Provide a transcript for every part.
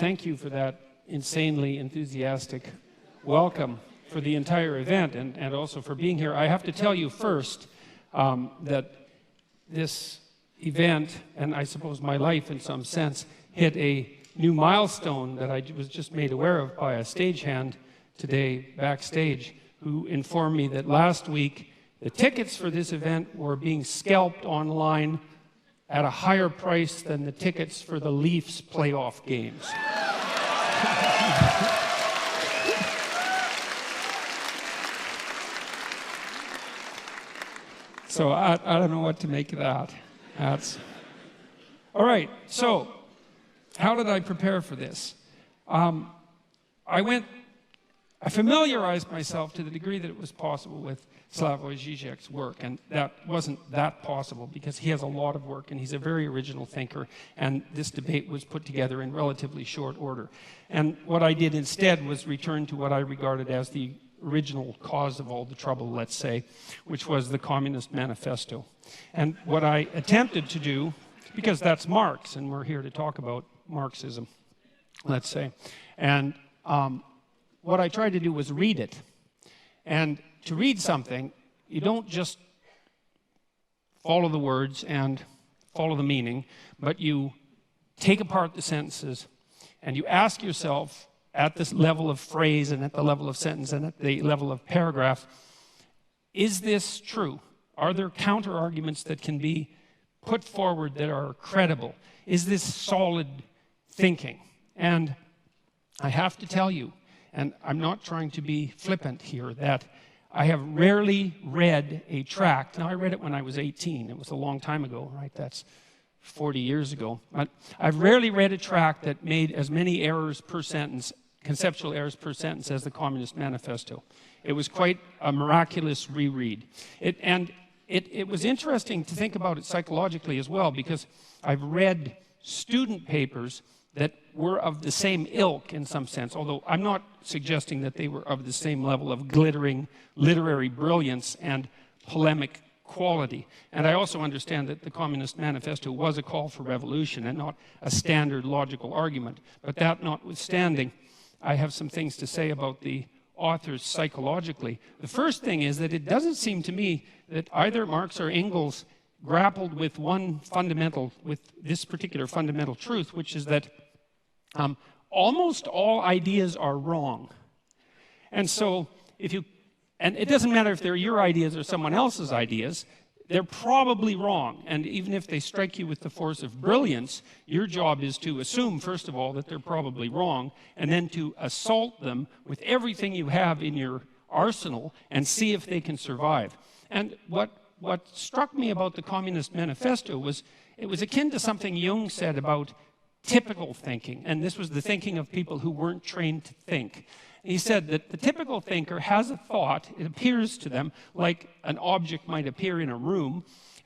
thank you for that insanely enthusiastic welcome for the entire event and also for being here. I have to tell you first that this event, and I suppose my life in some sense, hit a new milestone that I was just made aware of by a stagehand today backstage, who informed me that last week the tickets for this event were being scalped online at a higher price than the tickets for the Leafs playoff games. So I don't know what to make of that. All right, so how did I prepare for this? I familiarized myself to the degree that it was possible with Slavoj Zizek's work, and that wasn't that possible because he has a lot of work and he's a very original thinker, and this debate was put together in relatively short order. And what I did instead was return to what I regarded as the original cause of all the trouble, let's say, which was the Communist Manifesto. And what I attempted to do, because that's Marx, and we're here to talk about Marxism, let's say, and what I tried to do was read it. And to read something, you don't just follow the words and follow the meaning, but you take apart the sentences and you ask yourself at this level of phrase and at the level of sentence and at the level of paragraph, is this true? Are there counter-arguments that can be put forward that are credible? Is this solid thinking? And I have to tell you, and I'm not trying to be flippant here, that I have rarely read a tract. Now, I read it when I was 18. It was a long time ago, right? That's 40 years ago. But I've rarely read a tract that made as many errors per sentence, conceptual errors per sentence, as the Communist Manifesto. It was quite a miraculous reread. It was interesting to think about it psychologically as well, because I've read student papers that were of the same ilk in some sense, although I'm not suggesting that they were of the same level of glittering literary brilliance and polemic quality. And I also understand that the Communist Manifesto was a call for revolution and not a standard logical argument. But that notwithstanding, I have some things to say about the authors psychologically. The first thing is that it doesn't seem to me that either Marx or Engels grappled with this particular fundamental truth, which is that almost all ideas are wrong. And so and it doesn't matter if they're your ideas or someone else's ideas, they're probably wrong. And even if they strike you with the force of brilliance, your job is to assume, first of all, that they're probably wrong, and then to assault them with everything you have in your arsenal and see if they can survive. And what struck me about the Communist Manifesto was it was akin to something Jung said about typical thinking, and this was the thinking of people who weren't trained to think. He said that the typical thinker has a thought, it appears to them like an object might appear in a room.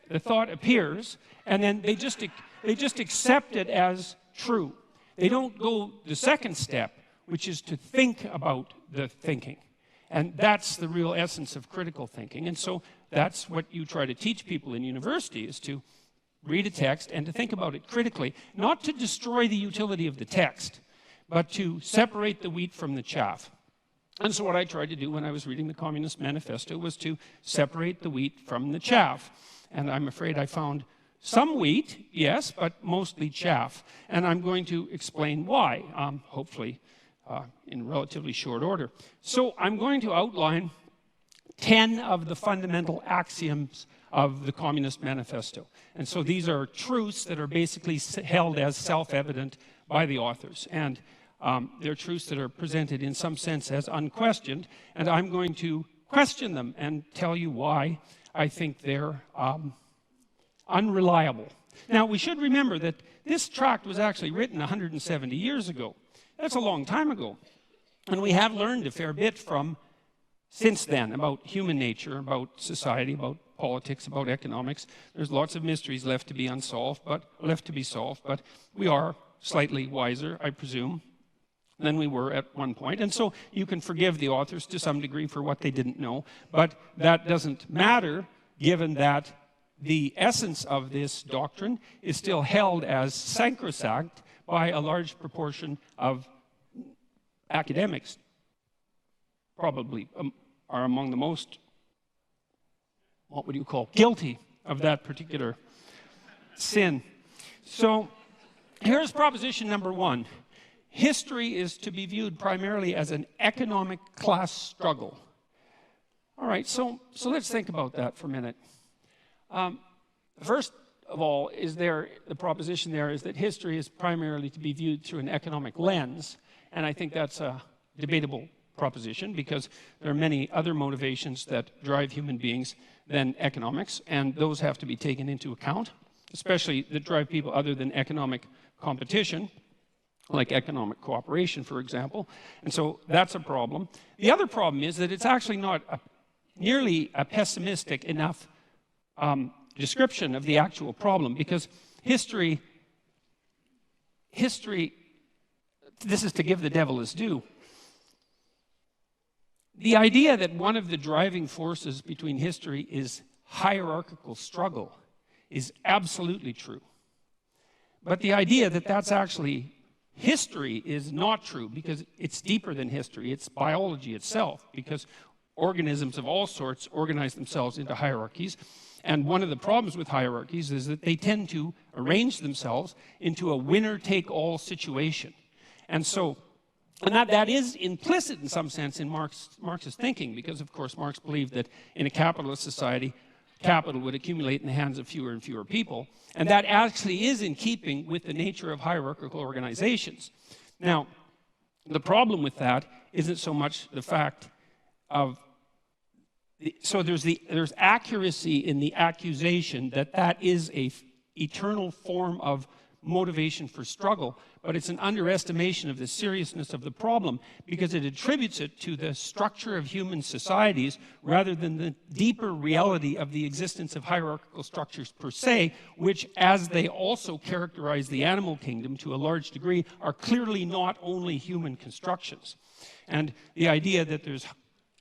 The thought appears, and then they just accept it as true. They don't go the second step, which is to think about the thinking. And that's the real essence of critical thinking. And so that's what you try to teach people in university, is to read a text and to think about it critically, not to destroy the utility of the text, but to separate the wheat from the chaff. And so what I tried to do when I was reading the Communist Manifesto was to separate the wheat from the chaff. And I'm afraid I found some wheat, yes, but mostly chaff. And I'm going to explain why, hopefully in relatively short order. So I'm going to outline 10 of the fundamental axioms of the Communist Manifesto. And so these are truths that are basically held as self-evident by the authors. And they're truths that are presented in some sense as unquestioned. And I'm going to question them and tell you why I think they're unreliable. Now, we should remember that this tract was actually written 170 years ago. That's a long time ago. And we have learned a fair bit from since then about human nature, about society, about politics, about economics. There's lots of mysteries left to be solved, but we are slightly wiser, I presume, than we were at one point. And so you can forgive the authors to some degree for what they didn't know, but that doesn't matter given that the essence of this doctrine is still held as sacrosanct by a large proportion of academics, probably are among the most, what would you call, guilty of that particular sin. So here's proposition number one. History is to be viewed primarily as an economic class struggle. All right, so let's think about that for a minute. First of all, the proposition there is that history is primarily to be viewed through an economic lens, and I think that's a debatable proposition because there are many other motivations that drive human beings than economics, and those have to be taken into account, especially that drive people other than economic competition, like economic cooperation, for example. And so that's a problem. The other problem is that it's actually not nearly a pessimistic enough description of the actual problem, because history, this is to give the devil his due. The idea that one of the driving forces between history is hierarchical struggle is absolutely true. But the idea that that's actually history is not true, because it's deeper than history. It's biology itself, because organisms of all sorts organize themselves into hierarchies. And one of the problems with hierarchies is that they tend to arrange themselves into a winner-take-all situation. And so, that is implicit in some sense in Marx's thinking, because of course Marx believed that in a capitalist society, capital would accumulate in the hands of fewer and fewer people. And that actually is in keeping with the nature of hierarchical organizations. Now, the problem with that isn't so much the fact of, so there's accuracy in the accusation that that is an eternal form of motivation for struggle, but it's an underestimation of the seriousness of the problem, because it attributes it to the structure of human societies rather than the deeper reality of the existence of hierarchical structures per se, which, as they also characterize the animal kingdom to a large degree, are clearly not only human constructions. And the idea that there's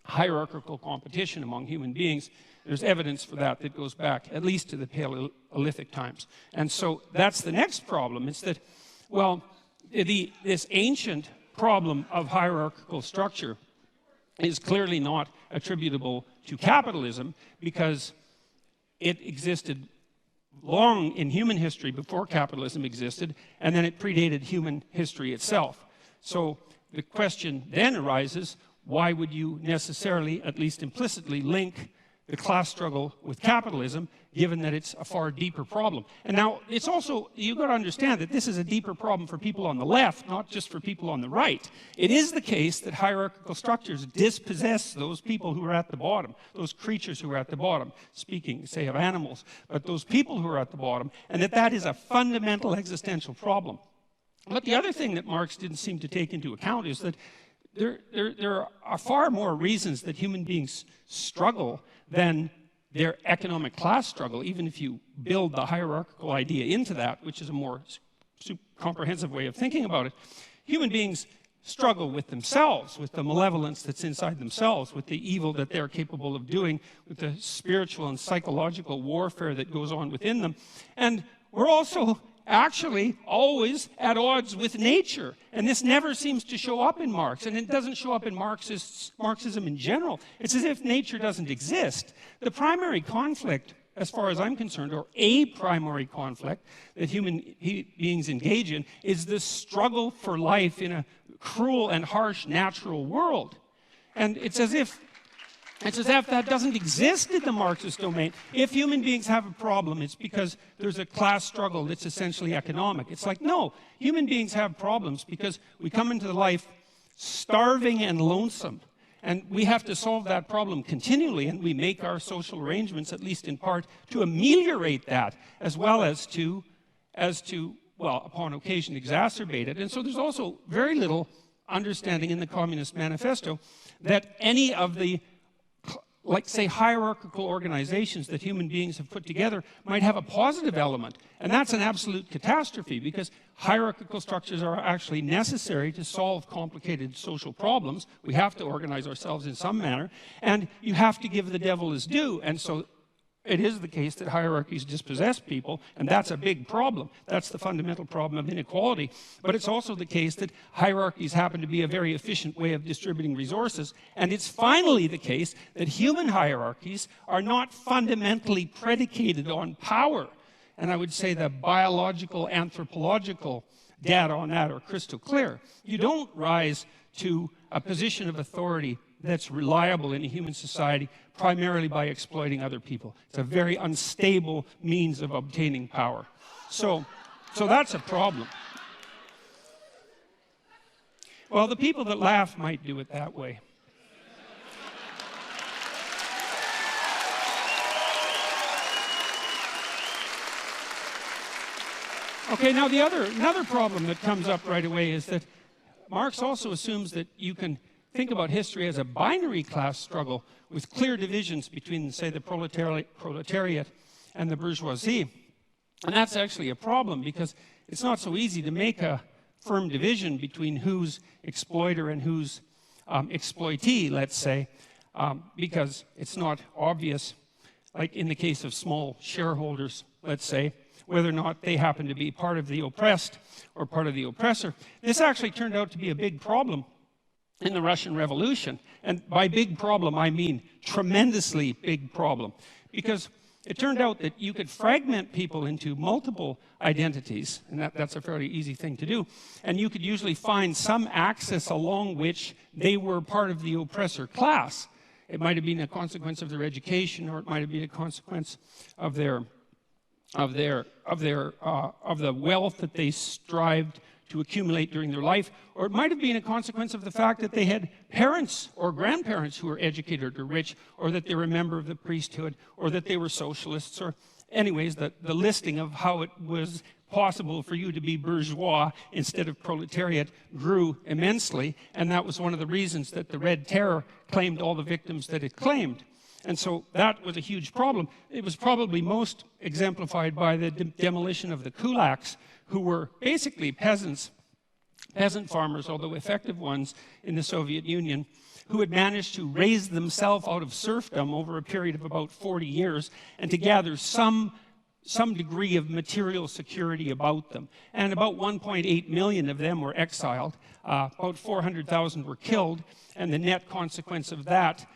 hierarchical competition among human beings, there's evidence for that that goes back at least to the Paleolithic times. And so that's the next problem. It's that, well, this ancient problem of hierarchical structure is clearly not attributable to capitalism, because it existed long in human history before capitalism existed, and then it predated human history itself. So the question then arises, why would you necessarily, at least implicitly, link the class struggle with capitalism, given that it's a far deeper problem? And now, it's also, you've got to understand that this is a deeper problem for people on the left, not just for people on the right. It is the case that hierarchical structures dispossess those people who are at the bottom, those creatures who are at the bottom, speaking, say, of animals, but those people who are at the bottom, and that is a fundamental existential problem. But the other thing that Marx didn't seem to take into account is that there are far more reasons that human beings struggle than their economic class struggle, even if you build the hierarchical idea into that, which is a more comprehensive way of thinking about it. Human beings struggle with themselves, with the malevolence that's inside themselves, with the evil that they're capable of doing, with the spiritual and psychological warfare that goes on within them. And we're also actually always at odds with nature. And this never seems to show up in Marx, and it doesn't show up in Marxism in general. It's as if nature doesn't exist. The primary conflict, as far as I'm concerned, or a primary conflict that human beings engage in, is the struggle for life in a cruel and harsh natural world. And it's as if that doesn't exist in the Marxist domain. If human beings have a problem, it's because there's a class struggle that's essentially economic. It's like, no, human beings have problems because we come into life starving and lonesome. And we have to solve that problem continually, and we make our social arrangements, at least in part, to ameliorate that, as well as to, well, upon occasion, exacerbate it. And so there's also very little understanding in the Communist Manifesto that any of the, like, say, hierarchical organizations that human beings have put together might have a positive element. And that's an absolute catastrophe, because hierarchical structures are actually necessary to solve complicated social problems. We have to organize ourselves in some manner, and you have to give the devil his due. And so it is the case that hierarchies dispossess people, and that's a big problem. That's the fundamental problem of inequality. But it's also the case that hierarchies happen to be a very efficient way of distributing resources. And it's finally the case that human hierarchies are not fundamentally predicated on power. And I would say the biological, anthropological data on that are crystal clear. You don't rise to a position of authority that's reliable in a human society primarily by exploiting other people. It's a very unstable means of obtaining power. So that's a problem. Well, the people that laugh might do it that way. Okay, now another problem that comes up right away is that Marx also assumes that you can think about history as a binary class struggle with clear divisions between, say, the proletariat and the bourgeoisie. And that's actually a problem because it's not so easy to make a firm division between who's exploiter and who's exploitee, let's say, because it's not obvious, like in the case of small shareholders, let's say, whether or not they happen to be part of the oppressed or part of the oppressor. This actually turned out to be a big problem in the Russian Revolution. And by big problem, I mean tremendously big problem. Because it turned out that you could fragment people into multiple identities, and that's a fairly easy thing to do. And you could usually find some axis along which they were part of the oppressor class. It might have been a consequence of their education, or it might have been a consequence of the wealth that they strived to accumulate during their life, or it might have been a consequence of the fact that they had parents or grandparents who were educated or rich, or that they were a member of the priesthood, or that they were socialists, or anyways, the listing of how it was possible for you to be bourgeois instead of proletariat grew immensely, and that was one of the reasons that the Red Terror claimed all the victims that it claimed. And so that was a huge problem. It was probably most exemplified by the demolition of the kulaks, who were basically peasant farmers, although effective ones in the Soviet Union, who had managed to raise themselves out of serfdom over a period of about 40 years and to gather some degree of material security about them. And about 1.8 million of them were exiled. About 400,000 were killed, and the net consequence of that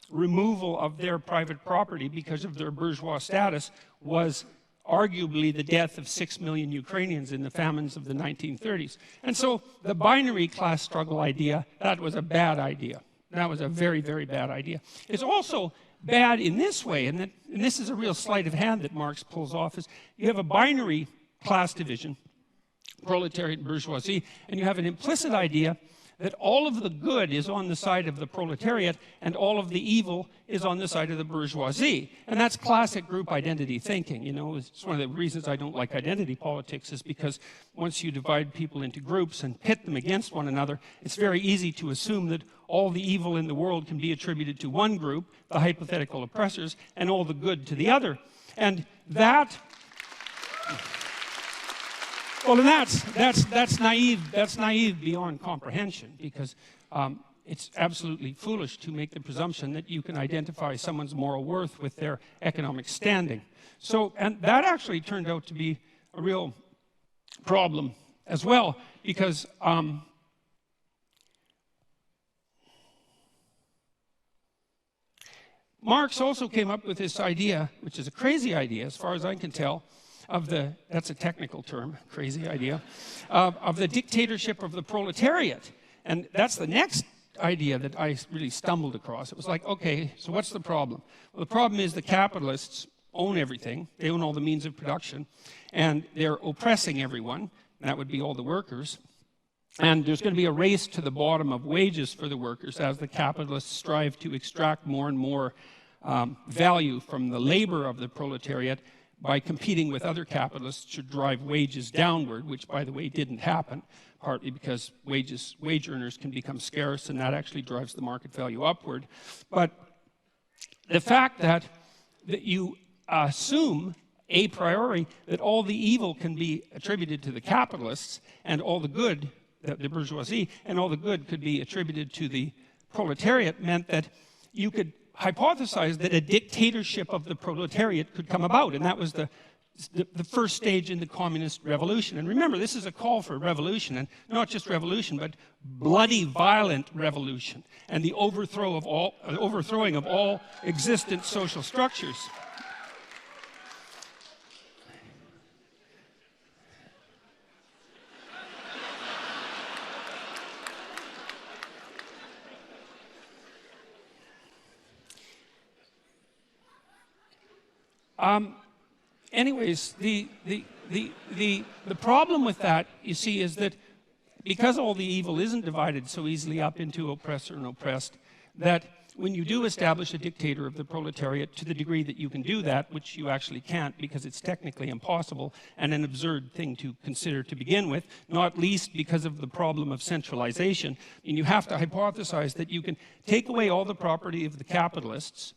removal of their private property because of their bourgeois status was arguably the death of 6 million Ukrainians in the famines of the 1930s. And so the binary class struggle idea, that was a bad idea. That was a very, very bad idea. It's also bad in this way, and this is a real sleight of hand that Marx pulls off, is you have a binary class division, proletariat and bourgeoisie, and you have an implicit idea that all of the good is on the side of the proletariat and all of the evil is on the side of the bourgeoisie. And that's classic group identity thinking. You know, it's one of the reasons I don't like identity politics, is because once you divide people into groups and pit them against one another, it's very easy to assume that all the evil in the world can be attributed to one group, the hypothetical oppressors, and all the good to the other. And that... Well, and that's naive. That's naive beyond comprehension, because it's absolutely foolish to make the presumption that you can identify someone's moral worth with their economic standing. So, and that actually turned out to be a real problem as well, because Marx also came up with this idea, which is a crazy idea as far as I can tell, of the, that's a technical term, crazy idea, of the dictatorship of the proletariat. And that's the next idea that I really stumbled across. It was like, okay, so what's the problem? Well, the problem is the capitalists own everything. They own all the means of production, and they're oppressing everyone. That would be all the workers. And there's going to be a race to the bottom of wages for the workers as the capitalists strive to extract more and more value from the labor of the proletariat by competing with other capitalists to drive wages downward, which, by the way, didn't happen, partly because wage earners can become scarce, and that actually drives the market value upward. But the fact that you assume a priori that all the evil can be attributed to the capitalists and all the good, the bourgeoisie, and all the good could be attributed to the proletariat, meant that you could hypothesized that a dictatorship of the proletariat could come about, and that was the first stage in the communist revolution. And remember, this is a call for revolution, and not just revolution, but bloody, violent revolution, and the overthrowing of all existent social structures. Anyways, the problem with that, you see, is that because all the evil isn't divided so easily up into oppressor and oppressed, that when you do establish a dictator of the proletariat, to the degree that you can do that, which you actually can't because it's technically impossible and an absurd thing to consider to begin with, not least because of the problem of centralization, and you have to hypothesize that you can take away all the property of the capitalists,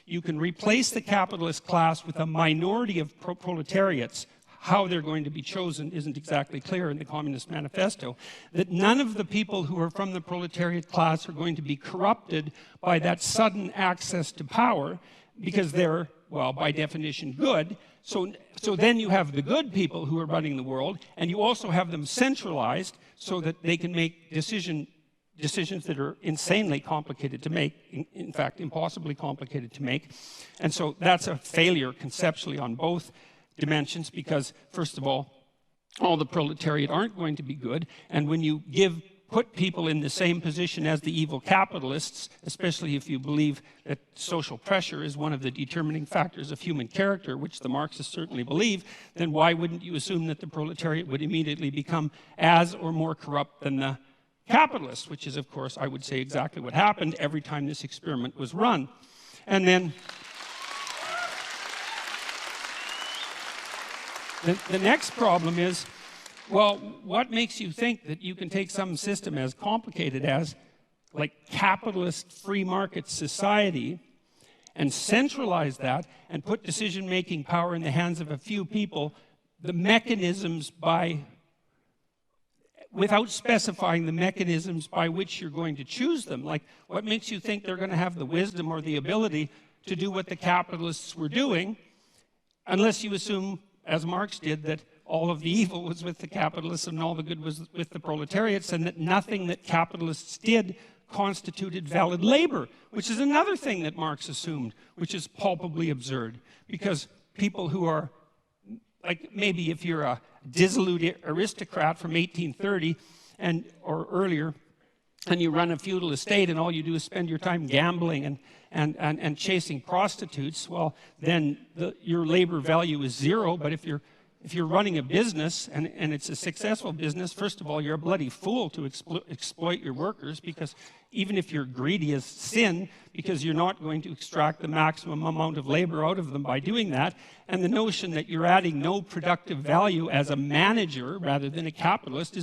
you can replace the capitalist class with a minority of proletariats. How they're going to be chosen isn't exactly clear in the Communist Manifesto. That none of the people who are from the proletariat class are going to be corrupted by that sudden access to power because they're, well, by definition, good. So then you have the good people who are running the world, and you also have them centralized so that they can make decisions that are insanely complicated to make, in fact, impossibly complicated to make. And so that's a failure conceptually on both dimensions because, first of all the proletariat aren't going to be good, and when you put people in the same position as the evil capitalists, especially if you believe that social pressure is one of the determining factors of human character, which the Marxists certainly believe, then why wouldn't you assume that the proletariat would immediately become as or more corrupt than the capitalists, which is, of course, I would say exactly what happened every time this experiment was run. And then the next problem is, well, what makes you think that you can take some system as complicated as, like, capitalist free market society and centralize that and put decision-making power in the hands of a few people, the mechanisms without specifying the mechanisms by which you're going to choose them? Like, what makes you think they're going to have the wisdom or the ability to do what the capitalists were doing, unless you assume, as Marx did, that all of the evil was with the capitalists and all the good was with the proletariats, and that nothing that capitalists did constituted valid labor, which is another thing that Marx assumed, which is palpably absurd, because people who are, like, maybe if you're a dissolute aristocrat from 1830 or earlier, and you run a feudal estate and all you do is spend your time gambling and chasing prostitutes, well, then your labor value is zero. But if you're running a business and it's a successful business, first of all, you're a bloody fool to exploit your workers, because even if you're greedy as sin, because you're not going to extract the maximum amount of labor out of them by doing that. And the notion that you're adding no productive value as a manager rather than a capitalist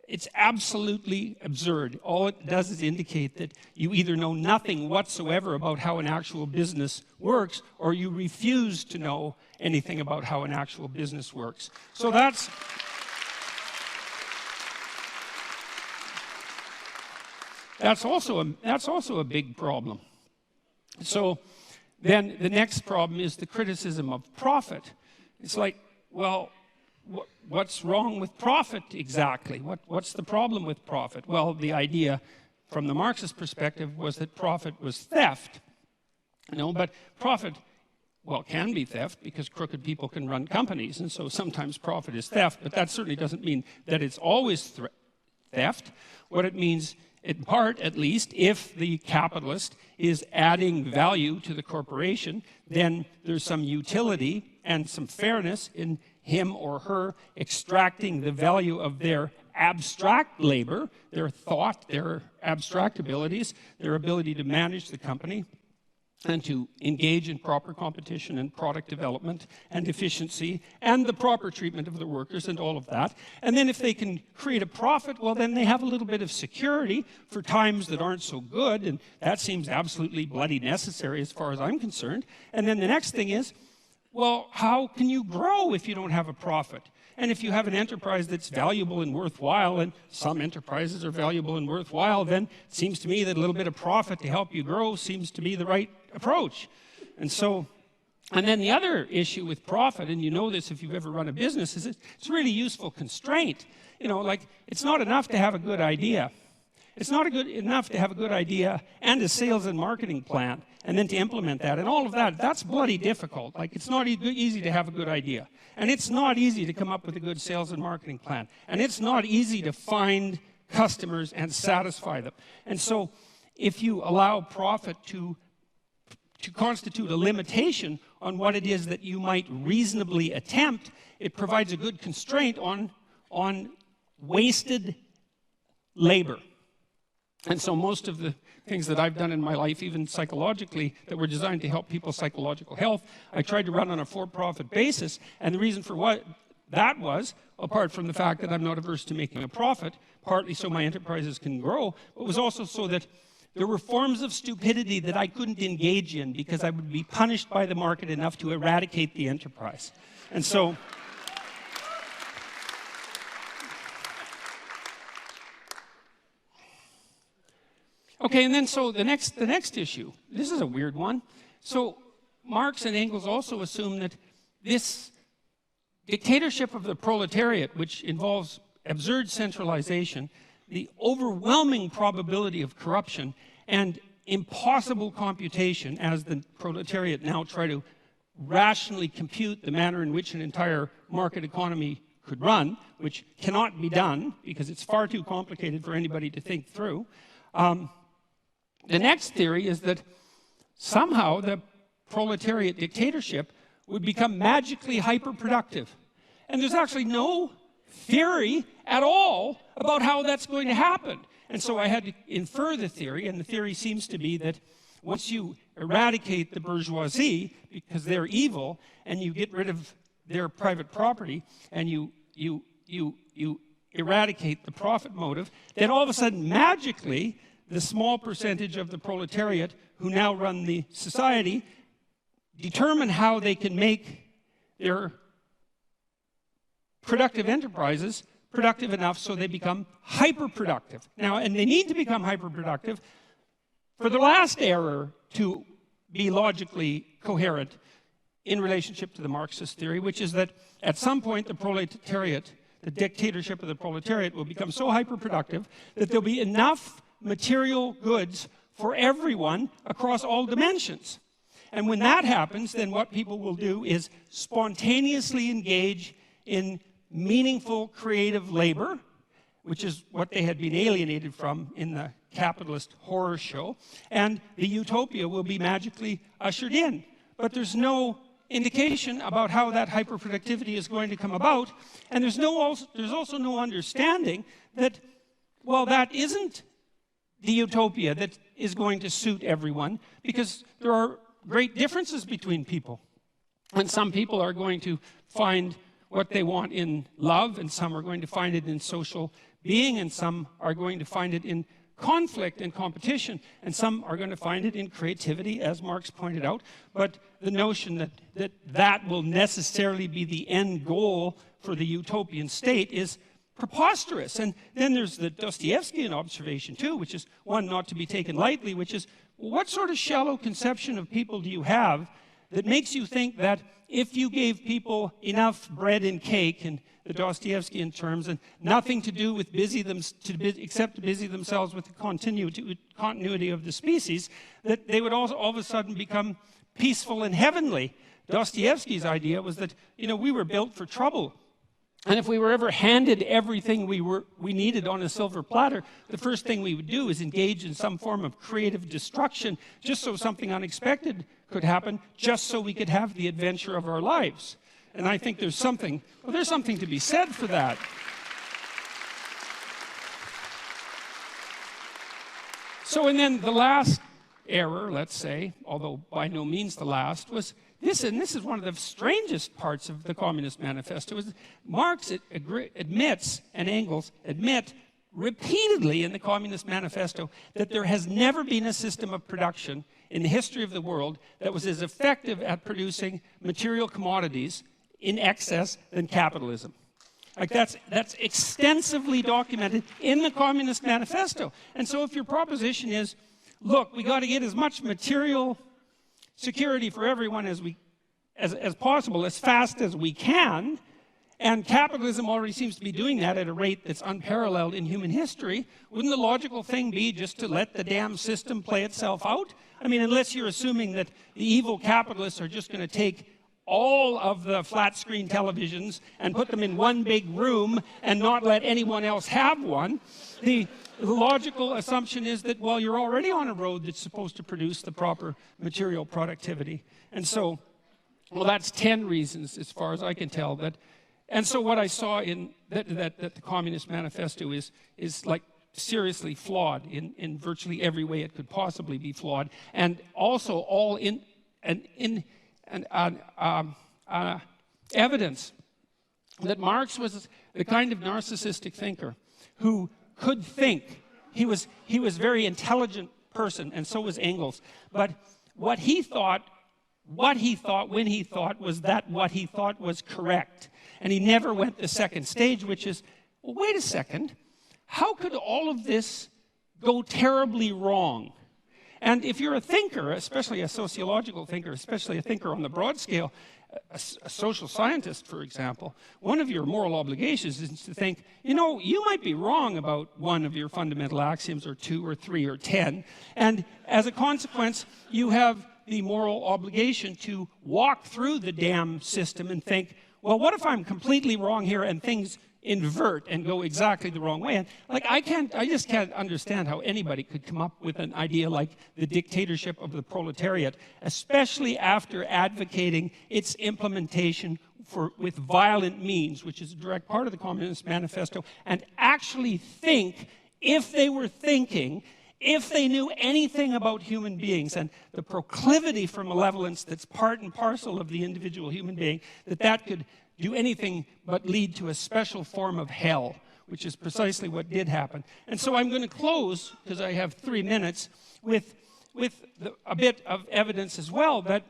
it's absolutely absurd. All it does is indicate that you either know nothing whatsoever about how an actual business works, or you refuse to know anything about how an actual business works. So that's also a big problem. So then the next problem is the criticism of profit. It's like, well, what's wrong with profit exactly? What's the problem with profit? Well, the idea from the Marxist perspective was that profit was theft. But profit, well, can be theft because crooked people can run companies, and so sometimes profit is theft, but that certainly doesn't mean that it's always theft. What it means, in part at least, if the capitalist is adding value to the corporation, then there's some utility and some fairness in him or her extracting the value of their abstract labor, their thought, their abstract abilities, their ability to manage the company, and to engage in proper competition and product development and efficiency and the proper treatment of the workers and all of that. And then if they can create a profit, well, then they have a little bit of security for times that aren't so good, and that seems absolutely bloody necessary as far as I'm concerned. And then the next thing is, well, how can you grow if you don't have a profit? And if you have an enterprise that's valuable and worthwhile, and some enterprises are valuable and worthwhile, then it seems to me that a little bit of profit to help you grow seems to be the right approach. And then the other issue with profit, and you know this if you've ever run a business, is it's a really useful constraint. You know, like, it's not enough to have a good idea. It's not enough to have a good idea and a sales and marketing plan, and then to implement that. And all of that, that's bloody difficult. Like, it's not easy to have a good idea. And it's not easy to come up with a good sales and marketing plan. And it's not easy to find customers and satisfy them. And so if you allow profit to constitute a limitation on what it is that you might reasonably attempt, it provides a good constraint on wasted labor. And so most of the things that I've done in my life, even psychologically, that were designed to help people's psychological health, I tried to run on a for-profit basis. And the reason for what that was, apart from the fact that I'm not averse to making a profit, partly so my enterprises can grow, but was also so that there were forms of stupidity that I couldn't engage in because I would be punished by the market enough to eradicate the enterprise. And so okay, and then so the next issue, this is a weird one. So Marx and Engels also assume that this dictatorship of the proletariat, which involves absurd centralization, the overwhelming probability of corruption, and impossible computation, as the proletariat now try to rationally compute the manner in which an entire market economy could run, which cannot be done because it's far too complicated for anybody to think through. The next theory is that somehow the proletariat dictatorship would become magically hyperproductive. And there's actually no theory at all about how that's going to happen. And so I had to infer the theory, and the theory seems to be that once you eradicate the bourgeoisie, because they're evil, and you get rid of their private property, and you eradicate the profit motive, then all of a sudden, magically, the small percentage of the proletariat who now run the society determine how they can make their productive enterprises productive enough so they become hyperproductive. Now, and they need to become hyperproductive for the last error to be logically coherent in relationship to the Marxist theory, which is that at some point the proletariat, the dictatorship of the proletariat, will become so hyperproductive that there'll be enough material goods for everyone across all dimensions. And when that happens, then what people will do is spontaneously engage in meaningful creative labor, which is what they had been alienated from in the capitalist horror show, and the utopia will be magically ushered in. But there's no indication about how that hyperproductivity is going to come about, and there's also no understanding that, well, that isn't the utopia that is going to suit everyone, because there are great differences between people. And some people are going to find what they want in love, and some are going to find it in social being, and some are going to find it in conflict and competition, and some are going to find it in creativity, as Marx pointed out. But the notion that will necessarily be the end goal for the utopian state is preposterous. And then there's the Dostoevskian observation too, which is one not to be taken lightly, which is, what sort of shallow conception of people do you have that makes you think that if you gave people enough bread and cake, in the Dostoevskian terms, and nothing to do with except to busy themselves with the continuity of the species, that they would all of a sudden become peaceful and heavenly? Dostoevsky's idea was that, you know, we were built for trouble. And if we were ever handed everything we needed on a silver platter, the first thing we would do is engage in some form of creative destruction, just so something unexpected could happen, just so we could have the adventure of our lives. And I think there's something to be said for that. So, and then the last error, let's say, although by no means the last, was this, and this is one of the strangest parts of the Communist Manifesto, is Marx admits, and Engels admit repeatedly in the Communist Manifesto, that there has never been a system of production in the history of the world that was as effective at producing material commodities in excess than capitalism. Like that's extensively documented in the Communist Manifesto. And so if your proposition is, look, we got to get as much material security for everyone as possible, as fast as we can, and capitalism already seems to be doing that at a rate that's unparalleled in human history, wouldn't the logical thing be just to let the damn system play itself out? I mean, unless you're assuming that the evil capitalists are just going to take all of the flat screen televisions and put them in one big room and not let anyone else have one. The logical assumption is that, well, you're already on a road that's supposed to produce the proper material productivity. And so, well, that's 10 reasons, as far as I can tell, that. And so what I saw in that the Communist Manifesto is like seriously flawed in virtually every way it could possibly be flawed, and also all in evidence that Marx was the kind of narcissistic thinker who could think. He was a very intelligent person, and so was Engels. But what he thought when he thought was that what he thought was correct. And he never went the second stage, which is, well, wait a second, how could all of this go terribly wrong? And if you're a thinker, especially a sociological thinker, especially a thinker on the broad scale, a social scientist, for example, one of your moral obligations is to think, you know, you might be wrong about one of your fundamental axioms, or 2 or 3 or 10, and as a consequence, you have the moral obligation to walk through the damn system and think, well, what if I'm completely wrong here and things invert and go exactly the wrong way? And like, I just can't understand how anybody could come up with an idea like the dictatorship of the proletariat, especially after advocating its implementation with violent means, which is a direct part of the Communist Manifesto, and actually think, if they were thinking, if they knew anything about human beings and the proclivity for malevolence that's part and parcel of the individual human being, that could do anything but lead to a special form of hell, which is precisely what did happen. And so I'm going to close, because I have 3 minutes, with a bit of evidence as well that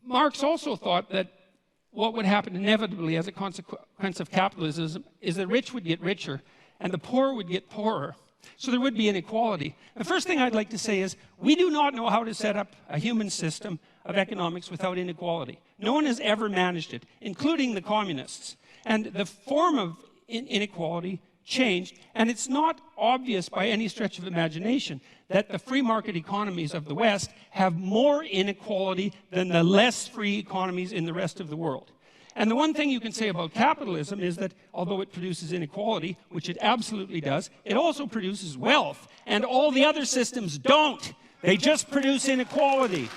Marx also thought that what would happen inevitably as a consequence of capitalism is the rich would get richer and the poor would get poorer. So there would be inequality. The first thing I'd like to say is, we do not know how to set up a human system of economics without inequality. No one has ever managed it, including the communists. And the form of inequality changed, and it's not obvious by any stretch of imagination that the free market economies of the West have more inequality than the less free economies in the rest of the world. And the one thing you can say about capitalism is that although it produces inequality, which it absolutely does, it also produces wealth. And all the other systems don't. They just produce inequality.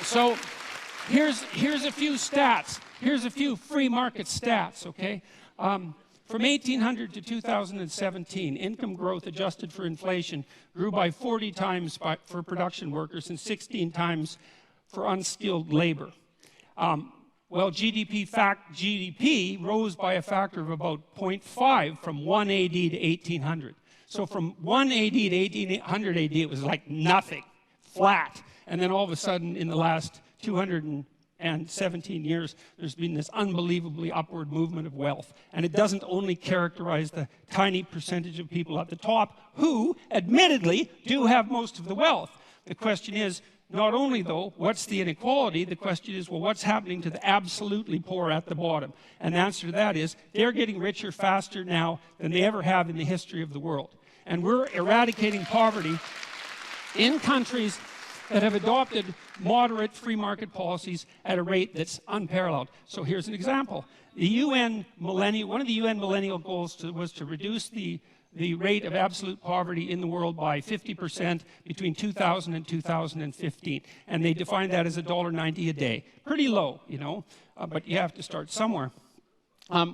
So here's a few stats. Here's a few free market stats, okay? From 1800 to 2017, income growth adjusted for inflation grew by 40 times for production workers and 16 times for unskilled labor. Well, GDP rose by a factor of about 0.5 from 1 AD to 1800. So from 1 AD to 1800 AD, it was like nothing, flat. And then all of a sudden, in the last 217 years, there's been this unbelievably upward movement of wealth. And it doesn't only characterize the tiny percentage of people at the top who, admittedly, do have most of the wealth. The question is, not only, though, what's the inequality? The question is, well, what's happening to the absolutely poor at the bottom? And the answer to that is, they're getting richer faster now than they ever have in the history of the world. And we're eradicating poverty in countries that have adopted moderate free market policies at a rate that's unparalleled. So here's an example. One of the UN millennial goals was to reduce the rate of absolute poverty in the world by 50% between 2000 and 2015. And they defined that as $1.90 a day. Pretty low, you know, but you have to start somewhere.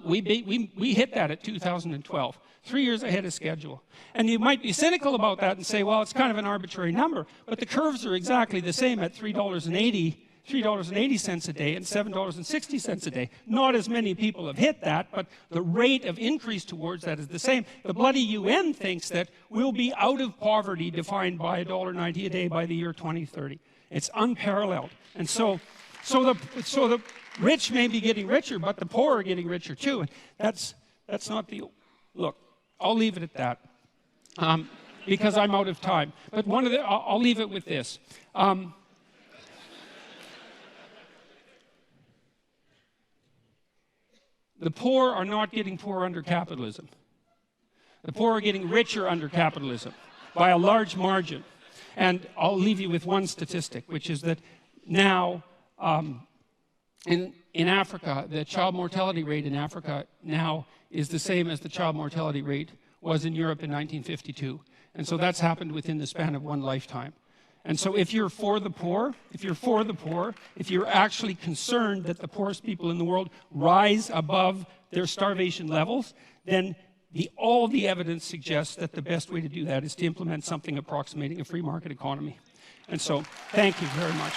We hit that at 2012. 3 years ahead of schedule. And you might be cynical about that and say, well, it's kind of an arbitrary number, but the curves are exactly the same at $3.80 $3.80 a day and $7.60 a day. Not as many people have hit that, but the rate of increase towards that is the same. The bloody UN thinks that we'll be out of poverty defined by $1.90 a day by the year 2030. It's unparalleled. And so the rich may be getting richer, but the poor are getting richer too. And that's not the... Look, I'll leave it at that. Because I'm out of time. But I'll leave it with this. The poor are not getting poorer under capitalism. The poor are getting richer under capitalism by a large margin. And I'll leave you with one statistic, which is that now in Africa, the child mortality rate in Africa now is the same as the child mortality rate was in Europe in 1952. And so that's happened within the span of one lifetime. And so if you're for the poor, if you're actually concerned that the poorest people in the world rise above their starvation levels, then all the evidence suggests that the best way to do that is to implement something approximating a free market economy. And so, thank you very much.